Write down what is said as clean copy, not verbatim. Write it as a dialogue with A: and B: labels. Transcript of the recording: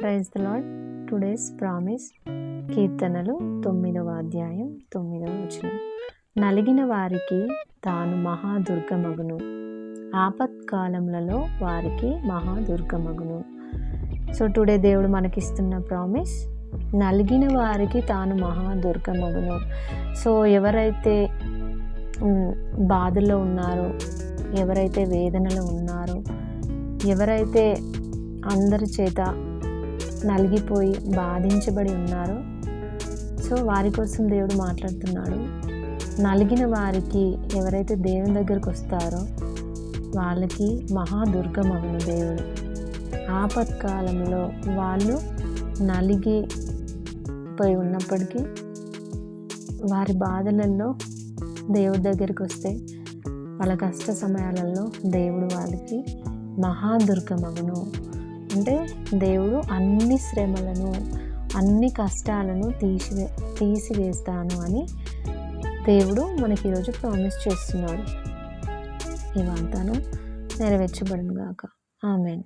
A: Praise the Lord. Today's promise కీర్తనలు 9వ అధ్యాయం 9వ వచనం. నలిగిన వారికి తాను మహాదుర్గమగును, ఆపత్కాలములలో వారికి మహాదుర్గమగును. సో టుడే దేవుడు మనకిస్తున్న ప్రామిస్, నలిగిన వారికి తాను మహాదుర్గమగును. సో ఎవరైతే బాధల్లో ఉన్నారో, ఎవరైతే వేదనలో ఉన్నారో, ఎవరైతే అందరి చేత నలిగిపోయి బాధించబడి ఉన్నారో, సో వారి కోసం దేవుడు మాట్లాడుతున్నాడు. నలిగిన వారికి, ఎవరైతే దేవుని దగ్గరకు వస్తారో వాళ్ళకి మహాదుర్గమగును దేవుడు. ఆపత్కాలంలో వాళ్ళు నలిగిపోయి ఉన్నప్పటికీ వారి బాధలలో దేవుడి దగ్గరికి వస్తే, వాళ్ళ కష్ట సమయాలలో దేవుడు వాళ్ళకి మహాదుర్గమగును. అంటే దేవుడు అన్ని శ్రమలను, అన్ని కష్టాలను తీసివేస్తాను అని దేవుడు మనకి ఈరోజు ప్రామిస్ చేస్తున్నాడు. ఈ వాగ్దానం నెరవేర్చబడును గాక. ఆమేన్.